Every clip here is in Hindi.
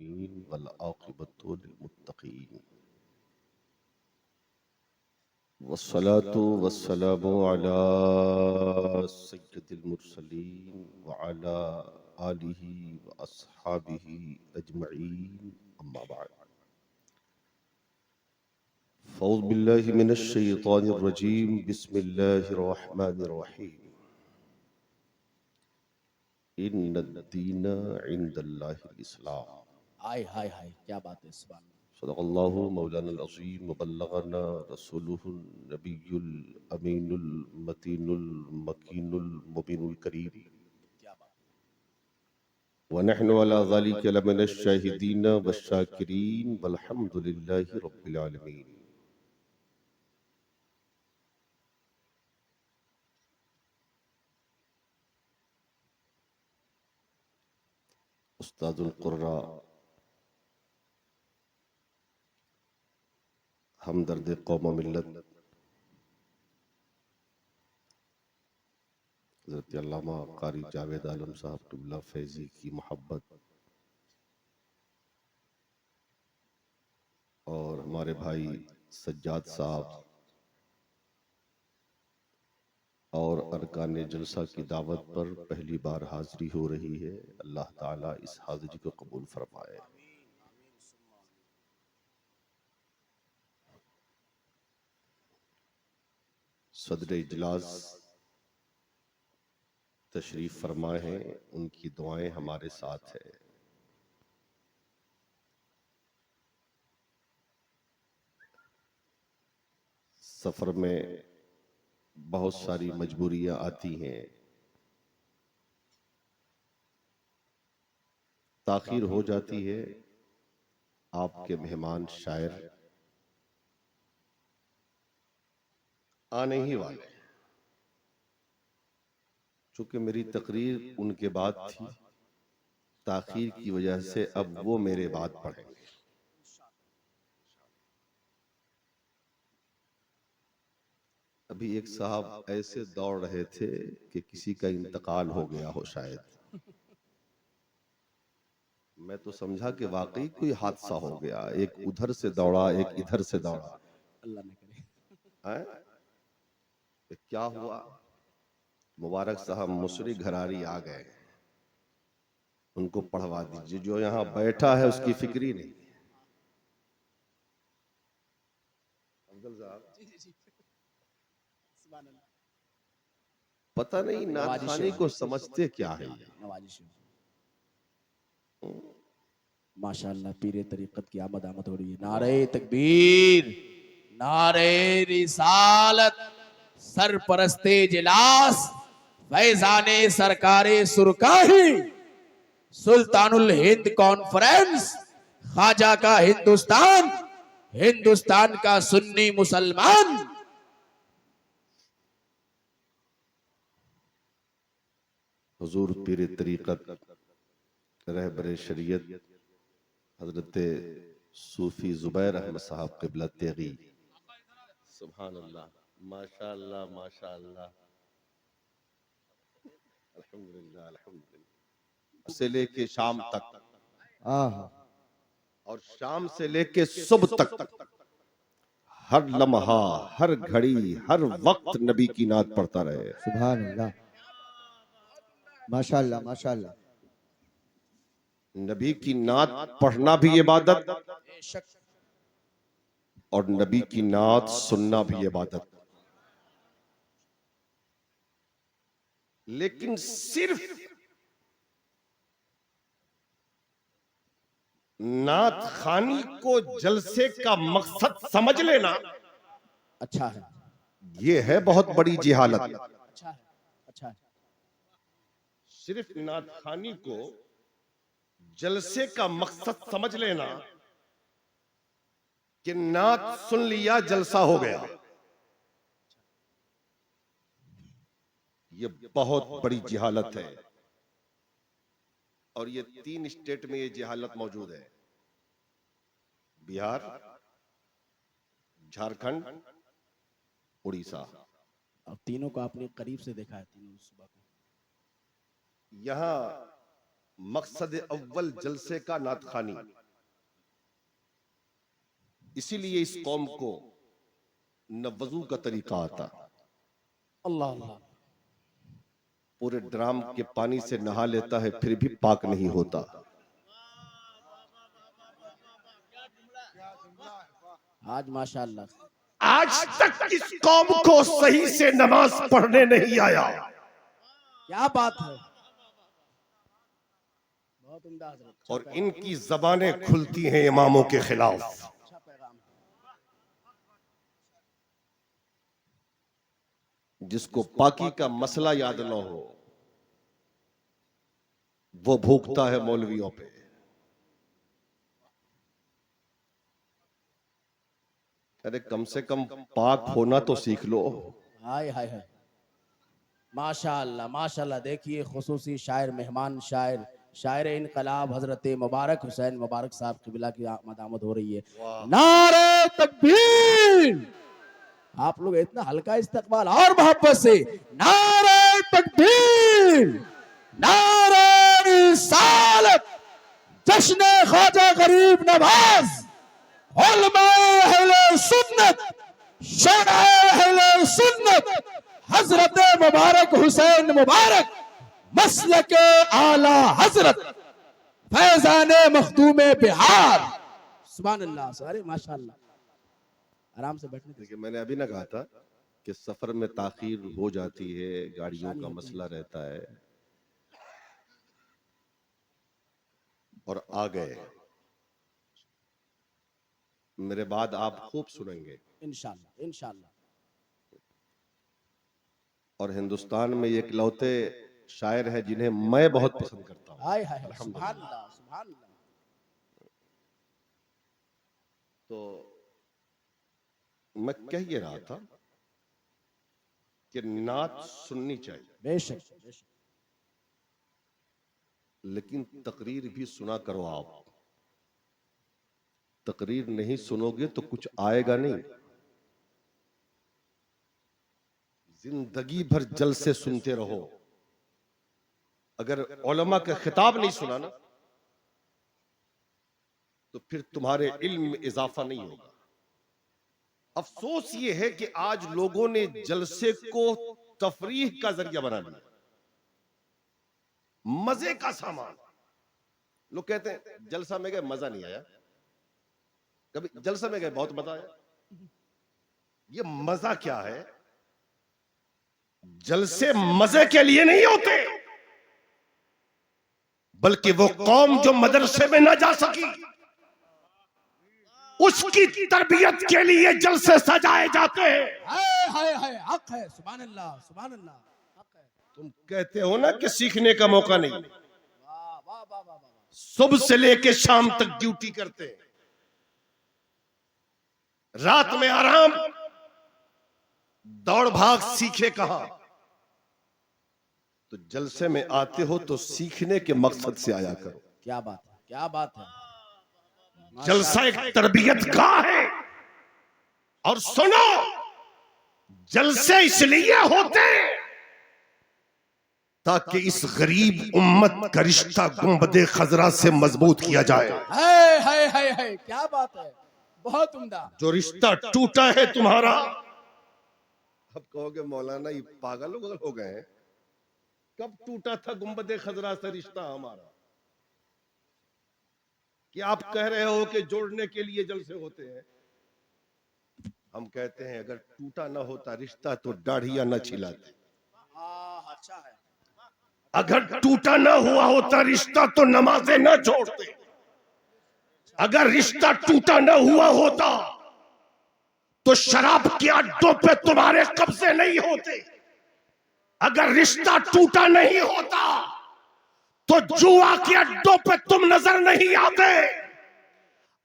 आमीन वल आक़िबतु लिल-मुत्तक़ीन वस्सलातु वस्सलामु अला सय्यिदिल मुरसलीन व अला आलिहि व अस्हाबिहि अजमईन अम्मा बाद फ़ऊज़ु बिल्लाहि मिनश शैतानिर रजीम बिस्मिल्लाहिर रहमानिर रहीम इन्नद-दीना इंदल्लाहिल इस्लाम। हाय हाय हाय, क्या बात है। सुभान अल्लाह। सदक़ल्लाहु मौलाना अज़ीम व बल्लगना रसूलुहुन नबियुल अमीनुल मतीनुल मकीनुल मुबीनुल करीम क्या बात व नहनु अला ज़ालिका लमिनश शाहिदीन वश्शाकिरीन वल्हम्दुलिल्लाहि रब्बिल आलमीन। उस्तादुल क़ुर्रा हमदर्द कौम व मिल्लत हज़रत अल्लामा क़ारी जावेद आलम साहब क़िबला फैज़ी की मोहब्बत और हमारे भाई सज्जाद साहब और अरकान जलसा की दावत पर पहली बार हाजिरी हो रही है। अल्लाह ताला इस हाजिरी को कबूल फरमाए। सदर इजलास तशरीफ फरमा है, उनकी दुआएं हमारे साथ है। सफर में बहुत सारी मजबूरियां आती हैं, ताखीर हो जाती है। आपके मेहमान शायर आने ही वाले, चूंकि मेरी तकरीर उनके बाद थी, ताखीर की वजह से अब वो मेरे बाद पढ़ेंगे। अभी एक साहब ऐसे दौड़ रहे थे कि किसी का इंतकाल हो गया हो शायद। मैं तो समझा कि वाकई कोई हादसा हो गया, एक उधर से दौड़ा एक इधर से दौड़ा। अल्लाह न करे। हैं? ये क्या हुआ? मुबारक साहब मुसरी घरारी आ गए, उनको पढ़वा दीजिए। जो यहाँ बैठा है उसकी फिक्र ही नहीं। अफजल साहब, जी जी जी। सुभान अल्लाह। पता नहीं नात नवाजिश खानी को समझते क्या है ये। नवाजिश। माशाअल्लाह, पीरे तरीकत की आमद आमद हो रही है। नारे तकबीर, नारे रिसालत, सरपरस्ते जिलास, फैजाने सरकारे सुरकाही, सुल्तानुल हिंद कॉन्फ्रेंस, ख्वाजा का हिंदुस्तान, हिंदुस्तान का सुन्नी मुसलमान। हुजूर पीर तरीकत रहबर शरीयत हजरत सूफी जुबैर अहमद साहब क़िबला तेगी, सुभान अल्लाह, माशाअल्लाह माशाअल्लाह, अल्हम्दुलिल्लाह अल्हम्दुलिल्लाह। से लेके शाम तक और शाम से लेके सुबह तक हर लम्हा हर घड़ी हर वक्त नबी की नात पढ़ता रहे। सुभान अल्लाह, माशाअल्लाह माशाअल्लाह। नबी की नात पढ़ना भी इबादत बेशक और नबी की नात सुनना भी इबादत। लेकिन सिर्फ नात खानी को जलसे का मकसद समझ लेना, अच्छा है, ये है बहुत बड़ी जिहालत। अच्छा है, अच्छा है। सिर्फ नात खानी को जलसे का मकसद समझ लेना कि नात सुन लिया जलसा हो गया, ये बहुत बड़ी जिहालत है। और ये 3 स्टेट में ये जिहालत मौजूद है, बिहार, झारखंड, उड़ीसा। अब तीनों को आपने करीब से देखा है, तीनों सुबह को। यहां मकसद अव्वल जलसे का नात खानी। इसीलिए इस कौम को न वजू का तरीका आता, अल्लाह अल्लाह। पूरे ड्राम के पानी से नहा लेता है फिर भी पाक नहीं होता। आज माशाअल्लाह। आज तक इस कौम को सही से नमाज पढ़ने नहीं आया। क्या बात है, बहुत उम्दा हजरत। और इनकी जबानें खुलती हैं इमामों के खिलाफ। अच्छा पैगाम। जिसको पाकी का मसला याद न हो वो भूखता है मौलवियों पे। अरे कम से कम पाक होना तो सीख लो। हाय हाय हाय, माशाअल्लाह माशाअल्लाह। देखिए खुसूसी शायर, मेहमान शायर, शायर इनकलाब हजरत मुबारक हुसैन मुबारक साहब क़िबला की आमद हो रही है। नारे तकबीर। आप लोग इतना हल्का इस्तकबाल और मोहब्बत से नारे तकबीर, नारे रिसालत, जश्न ख्वाजा गरीब नवाज, उलमाए अहले सुन्नत, शरअ अहले सुन्नत, हजरत मुबारक हुसैन मुबारक, मसलक आला हजरत, फैजान मखदूम बिहार। सुभान अल्लाह। सारे माशाअल्लाह। आराम से बैठने दीजिए। देखिए मैंने अभी ना कहा था कि सफर में ताखीर हो जाती है, गाड़ियों का मसला रहता है, और आ गए। मेरे बाद आप खूब सुनेंगे। इंशाअल्लाह इंशाअल्लाह। और हिंदुस्तान में ये इकलौते शायर हैं जिन्हें मैं बहुत पसंद करता हूं। हाय हाय हाय, सुभान अल्लाह सुभान अल्लाह। तो मैं कह ये रहा था कि नात सुननी चाहिए, बेशक बेशक। लेकिन तकरीर भी सुना करो। आप तकरीर नहीं सुनोगे तो कुछ आएगा नहीं। जिंदगी भर जलसे सुनते रहो, अगर उलमा का खिताब नहीं सुना ना तो फिर तुम्हारे इल्म में इजाफा नहीं होगा। अफसोस ये है कि आज लोगों ने जलसे को तफरीह का जरिया बना लिया, मजे का सामान। लोग कहते हैं जलसा में गए मजा नहीं आया, कभी जलसा में गए बहुत मजा आया। ये मजा क्या है? जलसे मजे के लिए नहीं होते, बल्कि वो कौम जो मदरसे में ना जा सकी उसकी तरबियत के लिए जलसे सजाए जाते हैं। हाय हाय हाय, हक है। सुभान अल्लाह सुभान अल्लाह, हक है। तुम कहते हो ना कि सीखने का मौका नहीं, वाह वाह वाह वाह वाह। सुबह से लेके शाम तक ड्यूटी करते हैं, रात में आराम, दौड़ भाग सीखे कहां? तो जलसे में आते हो तो सीखने के मकसद से आया करो। क्या बात है, क्या बात है। जलसा एक तरबियत गाह है। और सुनो, जलसे इसलिए होते हैं ताकि इस गरीब उम्मत का रिश्ता गुंबदे खजरा से मजबूत किया जाए। हाय हाय हाय हाय, क्या बात है, बहुत उम्दा। जो रिश्ता टूटा है तुम्हारा, अब कहोगे मौलाना ये पागल हो गए हैं, कब टूटा था गुंबदे खजरा से रिश्ता हमारा? कि आप कह रहे हो कि जोड़ने के लिए जलसे होते हैं। हम कहते हैं अगर टूटा ना होता रिश्ता तो दाढ़ियां न छिलाते। अच्छा है। अगर टूटा ना हुआ होता रिश्ता तो नमाजें न छोड़ते। अगर रिश्ता टूटा ना हुआ होता तो शराब के अड्डों पे तुम्हारे कब्जे नहीं होते। अगर रिश्ता टूटा नहीं होता तो जुआ के अड्डों पे तुम नजर नहीं आते।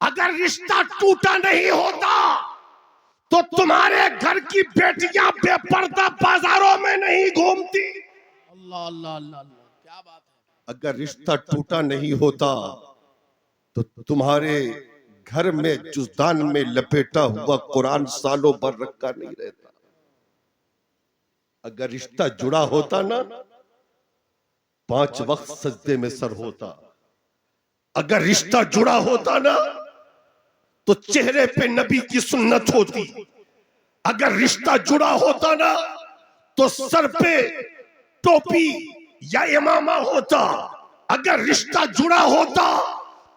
अगर रिश्ता टूटा नहीं होता तो तुम्हारे घर की बेटियां बेपर्दा बाजारों में नहीं घूमती। अल्लाह अल्लाह अल्लाह अल्लाह, क्या बात है। अगर रिश्ता टूटा नहीं होता तो तुम्हारे घर में जुज़दान में लपेटा हुआ कुरान सालों भर रखा नहीं रहता। अगर रिश्ता जुड़ा होता ना 5 वक्त सजदे में सर होता। अगर रिश्ता जुड़ा होता ना तो चेहरे पे नबी की सुन्नत होती। अगर रिश्ता जुड़ा होता ना तो सर पे टोपी या इमामा होता। अगर रिश्ता जुड़ा होता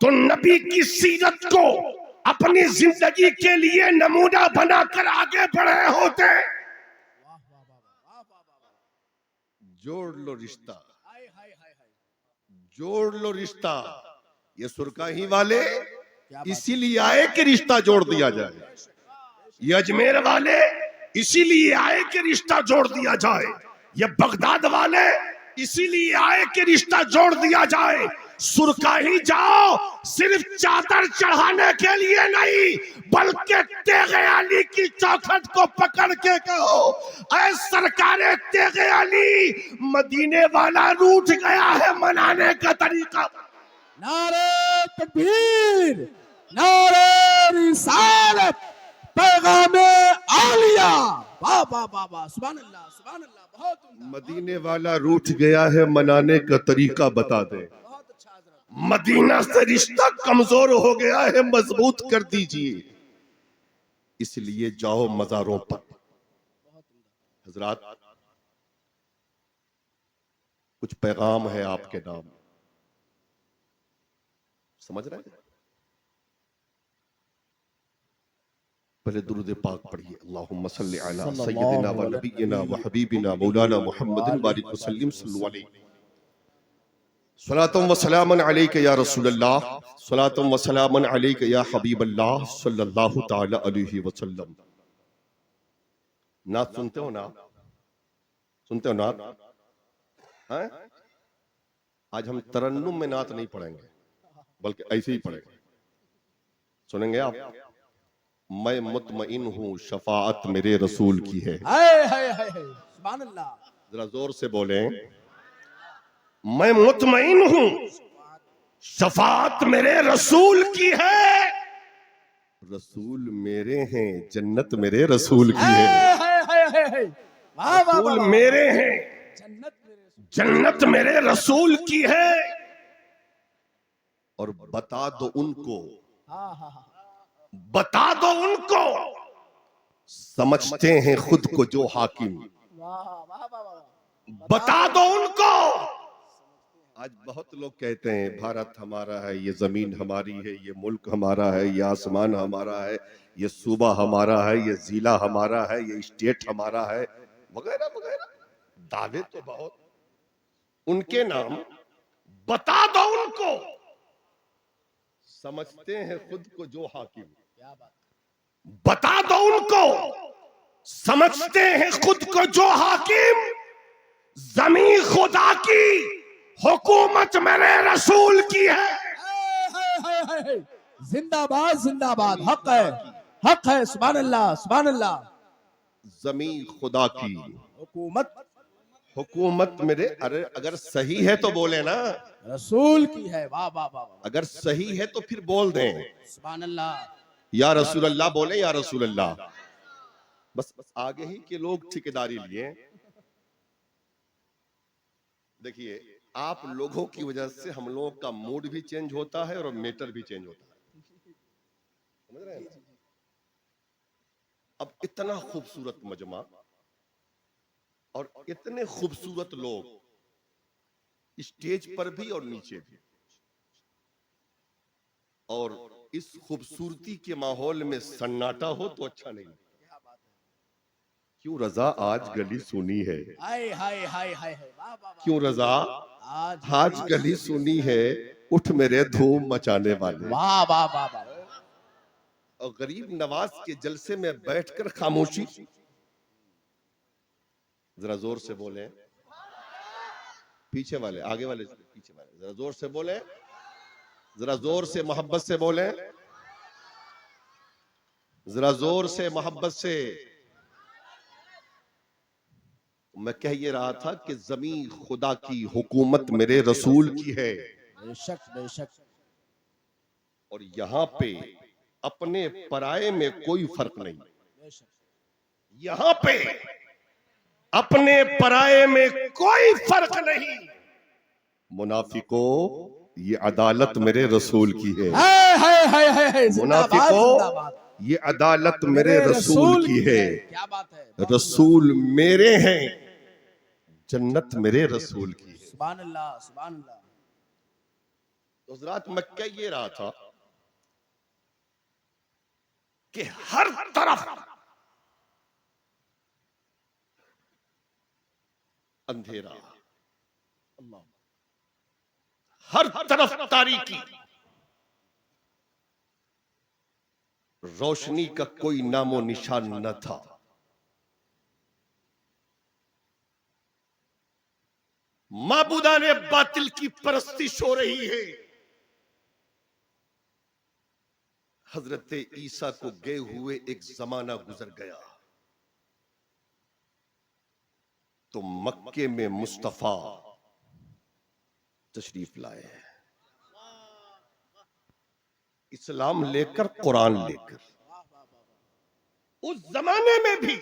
तो नबी की सीरत को अपनी जिंदगी के लिए नमूना बनाकर आगे बढ़े होते। वाह वाह वाह वाह वाह वाह वाह। जोड़ लो रिश्ता, हाय हाय हाय हाय। जोड़ लो रिश्ता। ये सुरकाही वाले क्या बात है। इसीलिए आए कि रिश्ता जोड़ दिया जाए। ये अजमेर वाले इसीलिए आए कि रिश्ता जोड़ दिया जाए। ये बगदाद वाले इसीलिए आए कि रिश्ता जोड़ दिया जाए। सुरकाही जाओ सिर्फ चादर चढ़ाने के लिए नहीं, बल्कि तेगे अली की चौखट को पकड़ के कहो, ऐ सरकारे तेगे अली, मदीने वाला रूठ गया है मनाने का तरीका। नारे तकबीर, नारे रिसालत, पैगामे आलिया। वाह वाह वाह वाह, सुभान अल्लाह सुभान अल्लाह। बहुत उम्दा, मदीने वाला रूठ गया है मनाने का तरीका बता दे। बहुत अच्छा हजरत। मदीना से रिश्ता कमजोर हो गया है, मजबूत कर दीजिए। इसलिए जाओ मजारों पर। बहुत उम्दा। हजरात, कुछ पैगाम है आपके नाम, समझ रहे हैं? पहले दुरूद पाक पढ़िए। अल्लाहुम्मा सल्लि अला सय्यदिना व नबिय्यिना व हबीबिना मौलाना मुहम्मदिन बारिक वसल्लिम सल्लल्लाहु अलैहि। सलातुम व सलामन अलैका या रसूलल्लाह, सलातुम व सलामन अलैका या हबीबल्लाह सल्लल्लाहु तआला अलैहि वसल्लम। नात सुनते हो ना? सुनते हो नात? हैं? आज हम तरन्नुम में नात नहीं पढ़ेंगे, बल्कि ऐसे ही पढ़ेंगे। सुनेंगे आप? मैं मुतमईन हूँ, शफाअत मेरे रसूल की है। हाय हाय हाय हाय, सुभान अल्लाह। जरा जोर से बोलें, मैं मुतमईन हूँ, शफाअत मेरे रसूल की है। रसूल मेरे हैं, जन्नत मेरे रसूल की है। हाय हाय हाय हाय हाय। वाह वाह वाह रसूल वाह। मेरे हैं, जन्नत मेरे। जन्नत मेरे रसूल की है। और बता दो उनको, हाँ हाँ हाँ। बता दो उनको, समझते हैं खुद को जो हाकिम। वाह वाह वाह वाह। बता दो उनको। आज बहुत लोग कहते हैं भारत हमारा है, ये जमीन हमारी है, ये मुल्क हमारा है, ये आसमान हमारा है, ये सूबा हमारा है, ये जिला हमारा है, ये स्टेट हमारा है, वगैरह वगैरह दावे तो बहुत। उनके नाम बता दो उनको, समझते हैं खुद को जो हाकिम। क्या बात। बता दो उनको, समझते हैं खुद को जो हाकिम। जमीन खुदा की, हुकूमत मेरे रसूल की है। हाय हाय हाय हाय हाय। जिंदाबाद जिंदाबाद, हक है, हक है। सुभान अल्लाह सुभान अल्लाह। जमीन खुदा की, हुकूमत हुकूमत मेरे। अरे अगर सही है तो बोले ना, रसूल की है। वाह वाह वाह वाह। अगर सही है तो फिर बोल दें सुभान अल्लाह। या रसूल अल्लाह, बोले या रसूल अल्लाह। बस आगे ही के लोग ठेकेदारी लिए। देखिए, आप लोगों की वजह से हम लोगों का मूड भी चेंज होता है और मैटर भी चेंज होता है, समझ रहे हैं ना? अब इतना खूबसूरत मजमा और इतने खूबसूरत लोग स्टेज पर भी और नीचे भी, और इस खूबसूरती के माहौल में सन्नाटा हो तो अच्छा नहीं। क्यों रजा आज गली सुनी है? हाय हाय हाय हाय हाय। वाह वाह वाह। क्यों रजा आज गली सुनी है, उठ मेरे धूम मचाने वाले। वाह वाह वाह वाह। और गरीब नवाज के जलसे में बैठकर खामोशी। जरा जोर से बोले, पीछे वाले, आगे वाले, पीछे वाले, जरा जोर से बोले, जरा जोर से मोहब्बत से बोले, जरा जोर से मोहब्बत से। मैं कह ये रहा था कि जमीन खुदा की, हुकूमत मेरे रसूल की है। बेशक बेशक। और यहां पे अपने पराये में कोई फर्क नहीं। बेशक। यहां पे अपने पराये में कोई फर्क नहीं। मुनाफिको, ये अदालत मेरे रसूल की है। जिंदाबाद मुनाफिको, जिंदाबाद। ये अदालत मेरे रसूल की है। क्या बात है, बहुत रसूल मेरे हैं, जन्नत मेरे रसूल की है। सुभान अल्लाह सुभान अल्लाह। तो हज़रात, मैं कह ये रहा था कि हर तरफ अंधेरा, हर तरफ तारीकी, रोशनी का कोई नामो निशान न था। माबूदाने बातिल की परस्तिश हो रही है। हजरत ईसा को गए हुए एक जमाना गुजर गया, तो मक्के में मुस्तफा तशरीफ लाए, इस्लाम लेकर, कुरान लेकर। उस जमाने में भी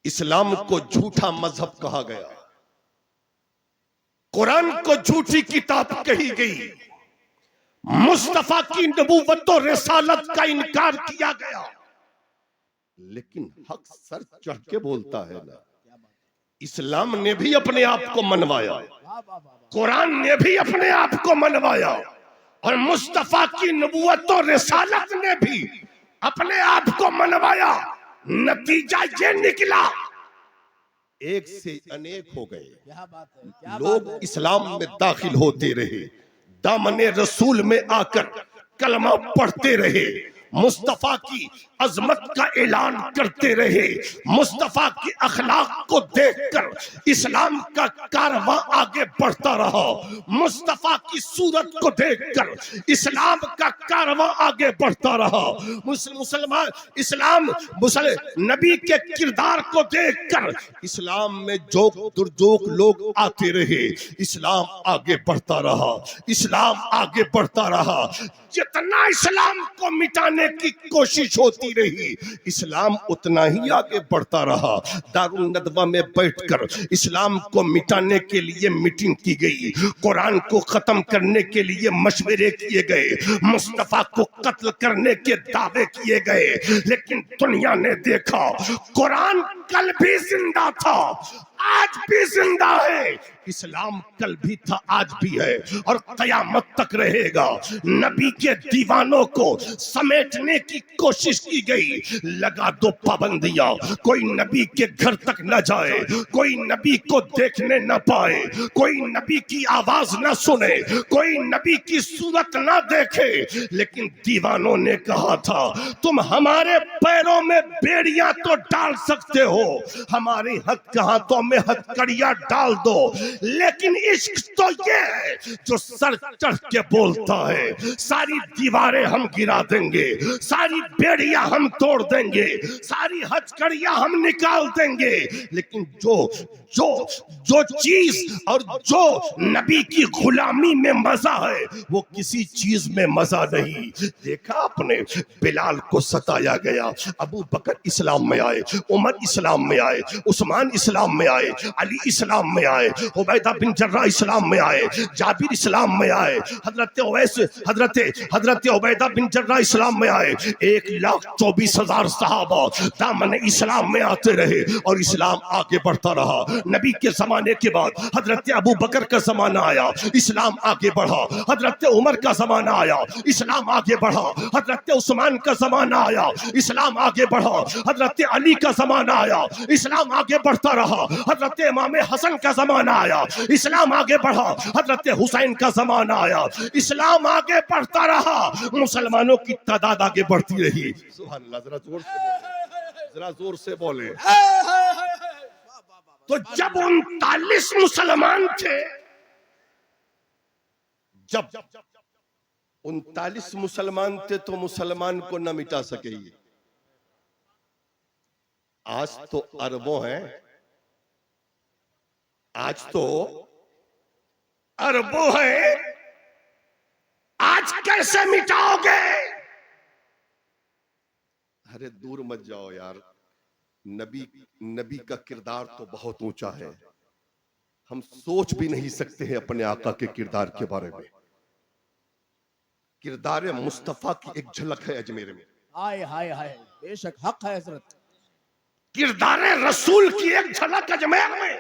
इस्लाम को झूठा मजहब कहा गया, कुरान को झूठी किताब कही गई, मुस्तफा की नबूवत और रिसालत का इनकार किया गया। लेकिन हक सर चढ़ के बोलता है ना, इस्लाम ने भी अपने आप को मनवाया, कुरान ने भी अपने आप को मनवाया, और मुस्तफा की नबूवत और रिसालत ने भी अपने आप को मनवाया। नतीजा ये निकला, एक से अनेक हो गए। क्या बात है, क्या लोग बात है। इस्लाम में दाखिल होते रहे, दामने रसूल में आकर कलमा पढ़ते रहे, मुस्तफा की अजमत का ऐलान करते रहे, मुस्तफा की अखलाक को देखकर इस्लाम का कारवां आगे बढ़ता रहा, मुस्तफा की सूरत को देखकर इस्लाम का कारवां आगे बढ़ता रहा। मुसलमान इस्लाम नबी के किरदार को देखकर इस्लाम में जोक दुर्जोक लोग आते रहे, इस्लाम आगे बढ़ता रहा, इस्लाम आगे बढ़ता रहा। जितना इस्लाम को मिटाने की कोशिश होती रही, इस्लाम उतना ही आगे बढ़ता रहा। दारुल नदवा में बैठकर इस्लाम को मिटाने के लिए मीटिंग की गई, कुरान को खत्म करने के लिए मशवरे किए गए, मुस्तफा को कत्ल करने के दावे किए गए, लेकिन दुनिया ने देखा कुरान कल भी जिंदा था, आज भी जिंदा है, इस्लाम कल भी था, आज भी है, और कयामत तक रहेगा। नबी के दीवानों को समेटने की कोशिश की गई, लगा दो पाबंदियां, कोई नबी के घर तक न जाए, कोई नबी को देखने न पाए, कोई नबी की आवाज न सुने, कोई नबी की सूरत न देखे। लेकिन दीवानों ने कहा था, तुम हमारे पैरों में बेड़ियां तो डाल सकते हो, हमारी हाथों में हथकड़ियां डाल दो, लेकिन इश्क तो ये है जो सर चढ़ के बोलता है, सारी दीवारें हम गिरा देंगे, सारी बेड़ियां हम तोड़ देंगे, सारी हथकड़ियां हम निकाल देंगे, लेकिन जो जो जो चीज और जो नबी की गुलामी में मजा है, वो किसी चीज में मजा नहीं। देखा आपने, बिलाल को सताया गया, अबू बकर इस्लाम में आए, उमर इस्लाम में आए, उस्मान इस्लाम में आए, अली इस्लाम में आए, उबैदा बिन जर्रा इस्लाम में आए, जाबिर इस्लाम में आए, हजरत ओवैस हजरत उबैदा बिन जर्रा इस्लाम में आए। 1,24,000 सहाबा दामन इस्लाम में आते रहे और इस्लाम आगे बढ़ता रहा। नबी के जमाने के बाद हजरत अबू बकर का जमाना आया, इस्लाम आगे बढ़ा, हजरत उमर का जमाना आया, इस्लाम आगे बढ़ा, हजरत उस्मान का जमाना आया, इस्लाम आगे बढ़ा, हजरत अली का जमाना आया, इस्लाम आगे बढ़ता रहा, हजरत इमाम हसन का जमाना आया, इस्लाम आगे बढ़ा, हजरत हुसैन का जमाना आया, इस्लाम आगे बढ़ता रहा, मुसलमानों की तादाद आगे बढ़ती रही। सुभान अल्लाह, जरा जोर से बोले, जरा जोर से बोले। तो जब 39 मुसलमान थे, जब 39 मुसलमान थे, तो मुसलमान को न मिटा सके ये। आज तो अरबों हैं, आज तो अरबों हैं, आज कैसे मिटाओगे? अरे दूर मत जाओ यार, नबी का किरदार तो बहुत ऊंचा है। हम सोच भी नहीं सकते हैं अपने आका के किरदार के बारे में। किरदार मुस्तफा की एक झलक है अजमेर में। हाय हाय हाय, बेशक हक है हजरत। किरदार रसूल की एक झलक अजमेर में,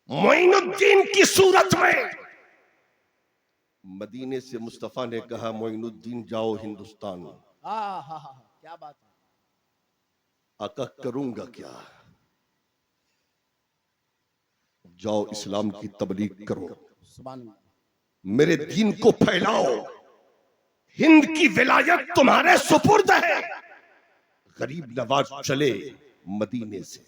मोइनुद्दीन की सूरत में। मदीने से मुस्तफा ने कहा, मोइनुद्दीन जाओ हिंदुस्तान। हाँ हाँ हाँ, क्या बात है। आका करूंगा क्या? जाओ इस्लाम की तबलीग करो, सुभान अल्लाह। मेरे दीन को फैलाओ। हिंद की विलायत तुम्हारे सुपुर्द है। गरीब नवाज चले मदीने से।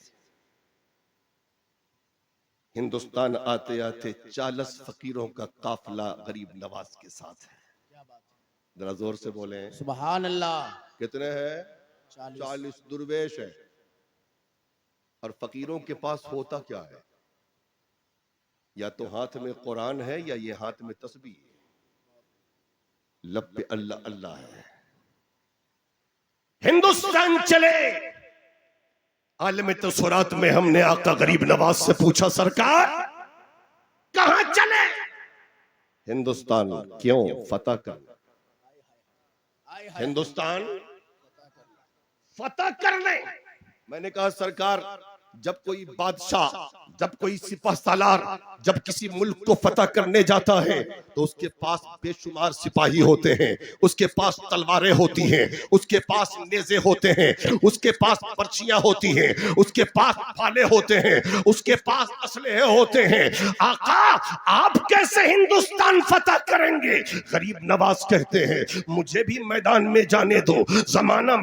हिंदुस्तान आते आते 40 फकीरों का काफिला गरीब नवाज के साथ है। क्या बात है। जरा जोर से बोले, सुभान अल्लाह। कितने हैं? 40। 40 दुर्वेश है। और फकीरों के पास होता क्या है? या तो हाथ में कुरान है या ये हाथ में तस्बीह है। लब पे अल्लाह अल्लाह है। हिंदुस्तान चले। आलम तसव्वुरात में हमने आका गरीब नवाज से पूछा, सरकार कहां चले? हिंदुस्तान। क्यों? फतह कर। हाय हाय। हिंदुस्तान फतह कर ले। मैंने कहा, सरकार जब कोई बादशाह, जब कोई सिपह सालार, जब किसी मुल्क को फतह करने जाता है तो उसके पास बेशुमार सिपाही होते हैं, उसके पास तलवारें होती हैं, उसके पास नेज़े होते हैं, उसके पास पर्चियां होती हैं, उसके पास भाले होते हैं, उसके पास असलहे होते हैं। आका आप कैसे हिंदुस्तान फतह करेंगे? गरीब नवाज कहते हैं, मुझे भी मैदान में जाने दो। जमाना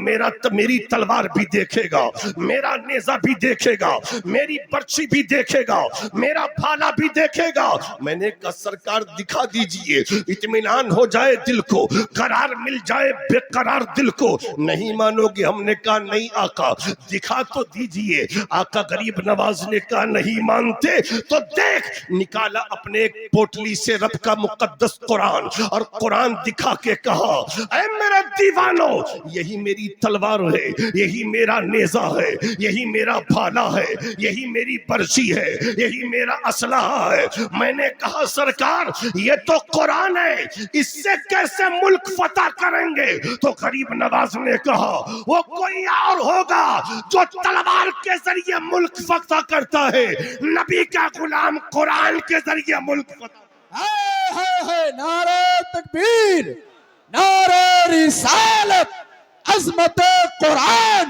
मेरी तलवार भी देखेगा, मेरा नेज़ा भी देखेगा, मेरी पर्ची भी देखेगा, मेरा भाला भी देखेगा। मैंने कहा, सरकार दिखा दीजिए, इत्मीनान हो जाए दिल को, करार मिल जाए बेकरार दिल को। नहीं मानोगे? हमने कहा नहीं आका, दिखा तो दीजिए। आका गरीब नवाज ने कहा, नहीं मानते तो देख। निकाला अपने एक पोटली से रब का मुकद्दस कुरान और कुरान दिखा के कहा, ऐ मेरे दीवानो, यही मेरी तलवार है, यही मेरा नेज़ा है, यही मेरा भाला है, यही मेरी पर्ची है, यही मेरा असलहा है। मैंने कहा, सरकार ये तो कुरान है, इससे कैसे मुल्क फतह करेंगे? तो गरीब नवाज ने कहा, वो कोई और होगा जो तलवार के जरिए मुल्क फतह करता है। नबी का गुलाम कुरान के जरिए मुल्क फतह। हाय हाय हाय, नारे तकबीर, नारे रिसालत, अजमत कुरान,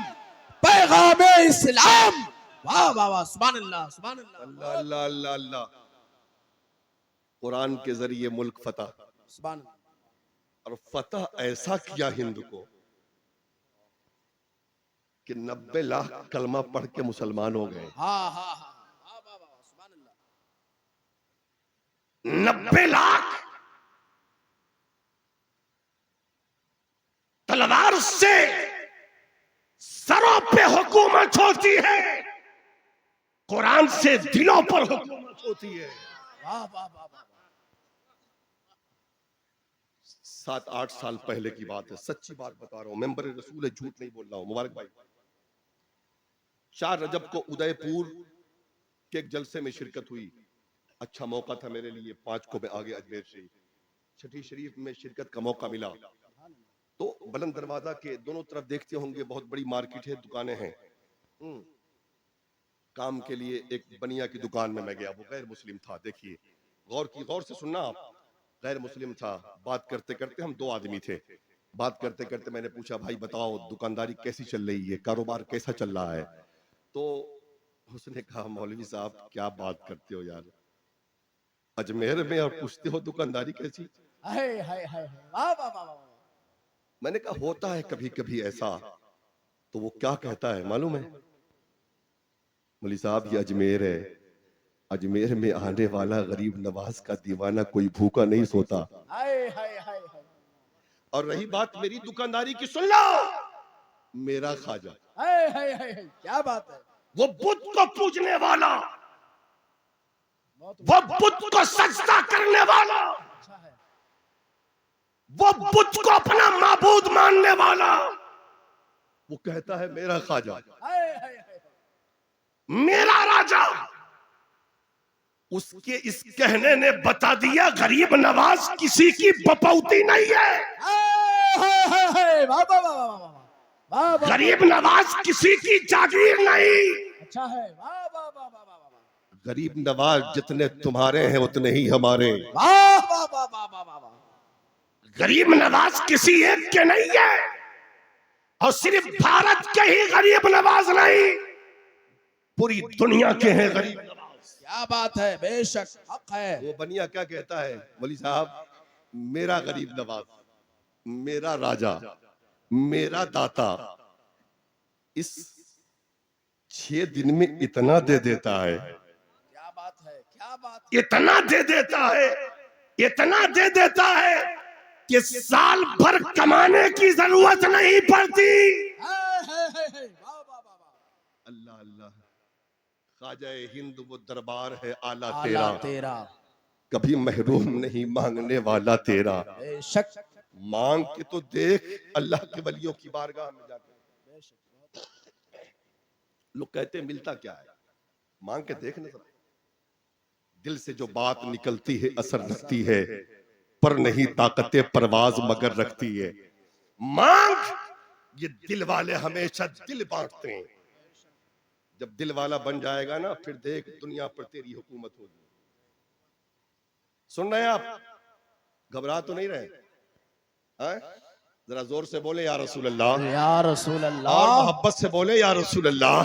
पैगाम इस्लाम। वाह वाह वाह, सुभान अल्लाह, सुभान अल्लाह, अल्लाह अल्लाह अल्लाह अल्लाह। कुरान के जरिए मुल्क फतह। सुभान अल्लाह। और फतह ऐसा किया हिंद को कि 90 लाख कलमा पढ़ के मुसलमान हो गए। हाँ हाँ हाँ, वाह वाह वाह, सुभान अल्लाह। 90 लाख तलवार से सरों पे हुकूमत होती है, कुरान से दिलों पर हुकूमत होती है। वाह वाह वाह वाह। 7-8 साल पहले की बात है, सच्ची बात बता रहा हूं, मेंबर रसूल है, झूठ नहीं बोल रहा हूं। मुबारक भाई, 4 रजब को उदयपुर के एक जलसे में शिरकत हुई। अच्छा मौका था मेरे लिए। 5 को मैं आ गया अजमेर शरीफ। छठी शरीफ में शिरकत का मौका मिला तो बुलंद दरवाजा के दोनों तरफ देखते होंगे, बहुत बड़ी मार्केट है, दुकानें हैं। काम के लिए एक बनिया की दुकान में मैं गया। वो गैर मुस्लिम था। देखिए, गौर से सुनना आप। गैर मुस्लिम था। बात करते करते, हम 2 आदमी थे, बात करते करते मैंने पूछा, भाई बताओ दुकानदारी कैसी चल रही है, कारोबार कैसा चल रहा है? तो उसने कहा, मौलवी साहब क्या बात करते हो यार, अजमेर में और पूछते हो दुकानदारी कैसी? हाय हाय हाय, वाह वाह वाह वाह। मैंने कहा, होता है कभी कभी ऐसा। तो वो क्या कहता है मालूम है? मौलवी साहब ये अजमेर है, अजमेर में आने वाला गरीब नवाज का दीवाना कोई भूखा नहीं सोता। हाय हाय हाय हाय, और रही बात मेरी दुकानदारी की, सुन लो, मेरा खाजा, हाय हाय हाय हाय, क्या बात है। वो बुत को पूजने वाला, बहुत वो बुत को सजदा करने वाला, अच्छा है। वो बुत को अपना माबूद मानने वाला, वो कहता है मेरा खाजा, हाय हाय हाय, मेरा राजा। उसके इस कहने ने बता दिया गरीब नवाज किसी की बपौती नहीं है। वाह वाह वाह वाह वाह वाह वाह, गरीब नवाज किसी की जागीर नहीं। अच्छा है, वाह वाह वाह वाह वाह वाह, गरीब नवाज जितने तुम्हारे हैं उतने ही हमारे। वाह वाह वाह वाह वाह वाह वाह। गरीब नवाज किसी एक के नहीं है, और सिर्फ भारत के ही गरीब नवाज नहीं, पूरी दुनिया के हैं गरीब नवाज। क्या बात है, बेशक हक है। वो बनिया क्या कहता है वली साहब, मेरा गरीब नवाज, मेरा राजा, मेरा दाता इस 6 दिन में इतना दे देता है, क्या बात है, क्या बात है। इतना दे देता है, इतना दे देता है कि साल भर कमाने की जरूरत नहीं पड़ती। वाह वाह वाह वाह। अल्लाह अल्लाह, ख्वाजा हिंद वो दरबार है आला आला तेरा, तेरा, कभी महरूम नहीं मांगने वाला तेरा। बेशक मांग के तो देख अल्लाह के वलियों की बारगाह में जाकर। लोग कहते हैं मिलता क्या है, मांग के देख ना, दिल से जो बात निकलती है असर रखती है, पर नहीं ताकते परवाज मगर रखती है। मांग, ये दिल वाले हमेशा दिल बांटते हैं। जब दिल वाला बन जाएगा ना, फिर देख दुनिया पर तेरी हुकूमत होगी। सुन रहे हैं आप, घबरा तो नहीं रहे? जरा जोर से बोले या रसूल अल्लाह, या रसूल अल्लाह, और मोहब्बत से बोले या रसूल अल्लाह।